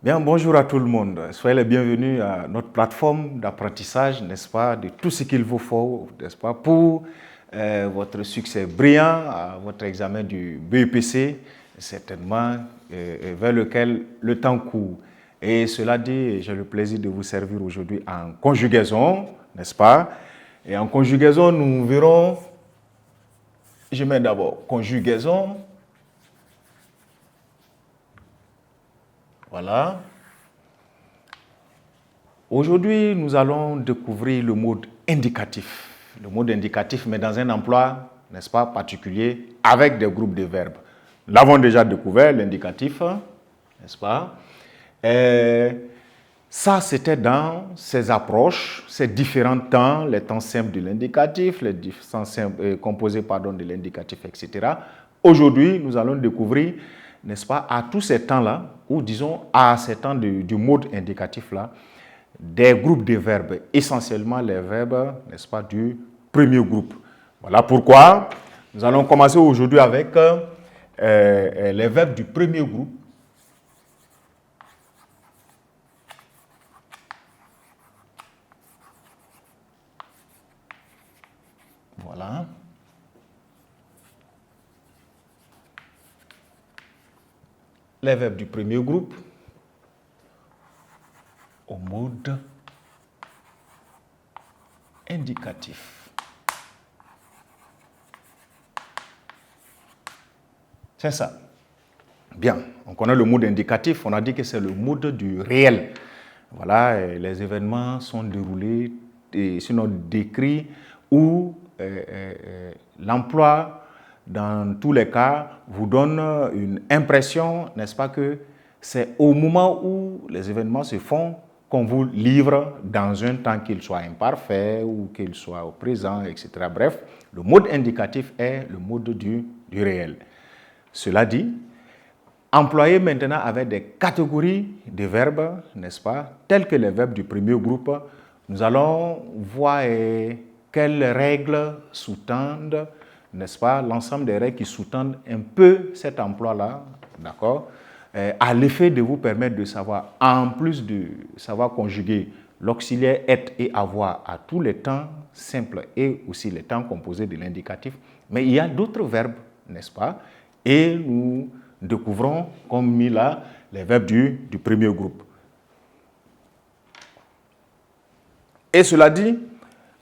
Bien, bonjour à tout le monde. Soyez les bienvenus à notre plateforme d'apprentissage, n'est-ce pas, de tout ce qu'il vous faut, n'est-ce pas, pour votre succès brillant à votre examen du BEPC, certainement, vers lequel le temps court. Et cela dit, j'ai le plaisir de vous servir aujourd'hui en conjugaison, n'est-ce pas? Et en conjugaison, nous verrons, je mets d'abord conjugaison. Voilà. Aujourd'hui, nous allons découvrir le mode indicatif. Le mode indicatif, mais dans un emploi, n'est-ce pas, particulier, avec des groupes de verbes. Nous l'avons déjà découvert, l'indicatif, n'est-ce pas? Ça, c'était dans ces approches, ces différents temps, les temps simples de l'indicatif, les temps simples, composés de l'indicatif, etc. Aujourd'hui, nous allons découvrir, n'est-ce pas, à tous ces temps-là, ou disons à ces temps du mode indicatif-là, des groupes de verbes, essentiellement les verbes, n'est-ce pas, du premier groupe. Voilà pourquoi nous allons commencer aujourd'hui avec les verbes du premier groupe. Voilà. Les verbes du premier groupe au mode indicatif. C'est ça. Bien, on connaît le mode indicatif, on a dit que c'est le mode du réel. Voilà, les événements sont déroulés, sinon décrits, ou l'emploi, dans tous les cas, vous donne une impression, n'est-ce pas, que c'est au moment où les événements se font qu'on vous livre dans un temps qu'il soit imparfait ou qu'il soit au présent, etc. Bref, le mode indicatif est le mode du réel. Cela dit, employé maintenant avec des catégories de verbes, n'est-ce pas, tels que les verbes du premier groupe, nous allons voir quelles règles sous-tendent, n'est-ce pas, l'ensemble des règles qui sous-tendent un peu cet emploi-là, d'accord, à l'effet de vous permettre de savoir, en plus de savoir conjuguer l'auxiliaire être et avoir à tous les temps simples et aussi les temps composés de l'indicatif, mais il y a d'autres verbes, n'est-ce pas, et nous découvrons, comme mis là, les verbes du premier groupe. Et cela dit,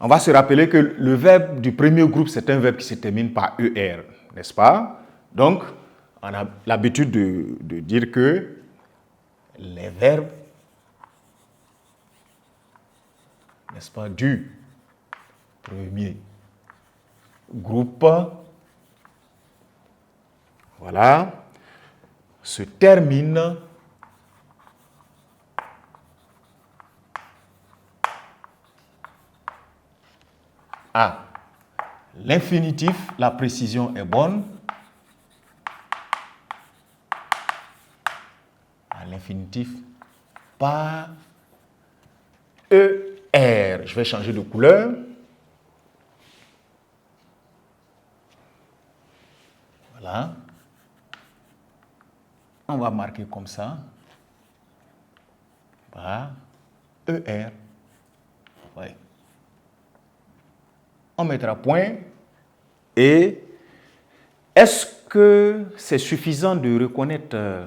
on va se rappeler que le verbe du premier groupe, c'est un verbe qui se termine par ER, n'est-ce pas? Donc, on a l'habitude de dire que les verbes, n'est-ce pas, du premier groupe, voilà, se terminent à l'infinitif, la précision est bonne, à l'infinitif par ER. Je vais changer de couleur. Voilà. On va marquer comme ça, par ER. Oui. On mettra point. Et est-ce que c'est suffisant de reconnaître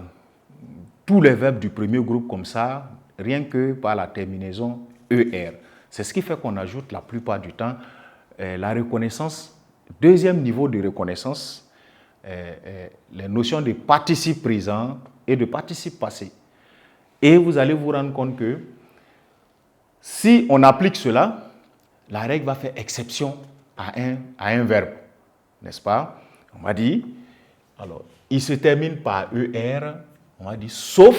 tous les verbes du premier groupe comme ça, rien que par la terminaison ER? C'est ce qui fait qu'on ajoute la plupart du temps la reconnaissance, deuxième niveau de reconnaissance, les notions de participe présent et de participe passé. Et vous allez vous rendre compte que si on applique cela, la règle va faire exception à un verbe, n'est-ce pas? On va dire, alors, il se termine par ER, on va dire sauf,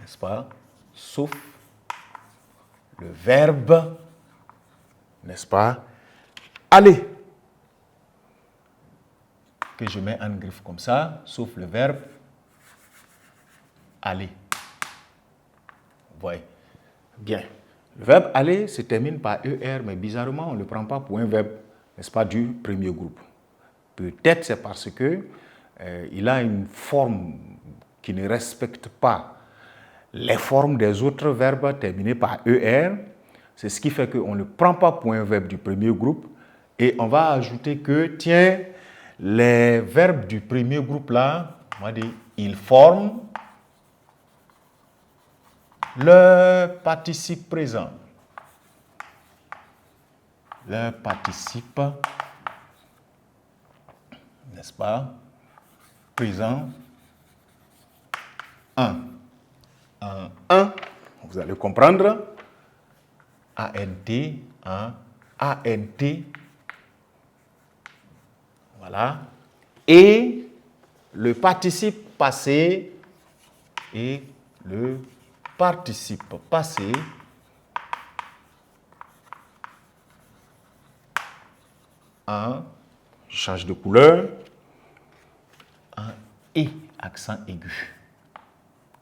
n'est-ce pas? Sauf le verbe, n'est-ce pas? Aller, que je mets en griffe comme ça, sauf le verbe aller. Vous voyez? Bien. Le verbe aller se termine par ER, mais bizarrement, on ne le prend pas pour un verbe, n'est-ce pas, du premier groupe. Peut-être c'est parce que il a une forme qui ne respecte pas les formes des autres verbes terminés par ER. C'est ce qui fait qu'on ne prend pas pour un verbe du premier groupe et on va ajouter que, tiens, les verbes du premier groupe là, on va dire, ils forment le participe présent. Le participe, n'est-ce pas, présent 1. En 1, vous allez comprendre, ANT, ANT, voilà, et le participe passé et le participe passé en, je change de couleur, en E, accent aigu.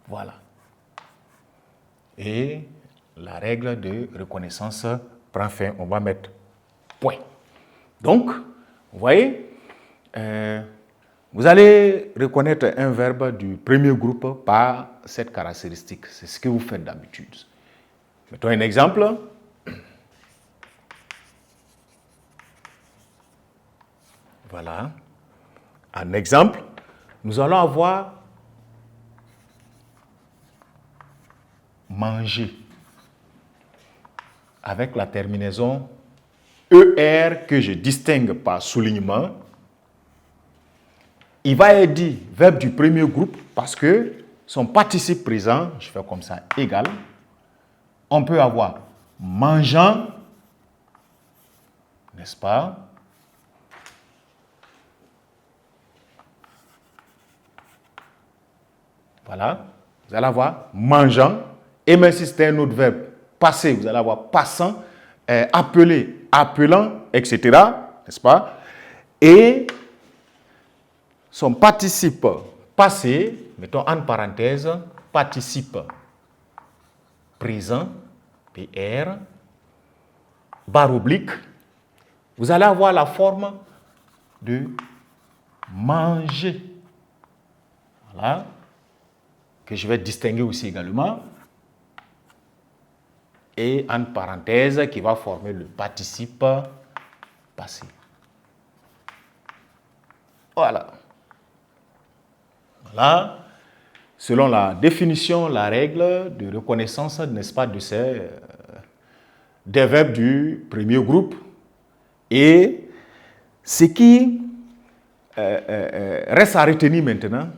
Voilà. Et la règle de reconnaissance prend fin. On va mettre point. Donc, vous voyez, vous allez reconnaître un verbe du premier groupe par cette caractéristique. C'est ce que vous faites d'habitude. Mettons un exemple. Voilà. Un exemple, nous allons avoir manger avec la terminaison ER que je distingue par soulignement. Il va être dit verbe du premier groupe parce que son participe présent, je fais comme ça, égal. On peut avoir mangeant, n'est-ce pas? Voilà. Vous allez avoir mangeant. Et même si c'était un autre verbe passé, vous allez avoir passant, appelé, appelant, etc. N'est-ce pas? Et son participe passé, mettons en parenthèse, participe présent, PR, barre oblique, vous allez avoir la forme de manger. Voilà. Que je vais distinguer aussi également. Et en parenthèse qui va former le participe passé. Voilà. Voilà. Selon la définition, la règle de reconnaissance, n'est-ce pas, de des verbes du premier groupe. Et ce qui reste à retenir maintenant,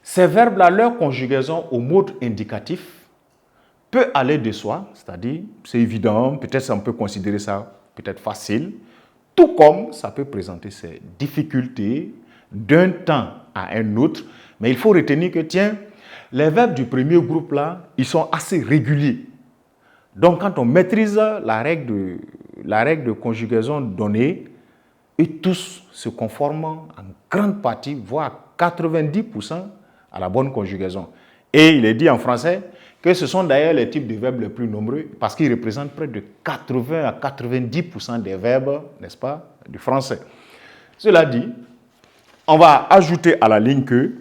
ces verbes-là, leur conjugaison au mode indicatif peut aller de soi, c'est-à-dire, c'est évident, peut-être on peut considérer ça peut-être facile, tout comme ça peut présenter ses difficultés d'un temps à un autre, mais il faut retenir que, tiens, les verbes du premier groupe là, ils sont assez réguliers. Donc, quand on maîtrise la règle de conjugaison donnée, et tous se conforment en grande partie, voire 90% à la bonne conjugaison. Et il est dit en français que ce sont d'ailleurs les types de verbes les plus nombreux parce qu'ils représentent près de 80 à 90% des verbes, n'est-ce pas, du français. Cela dit, on va ajouter à la ligne que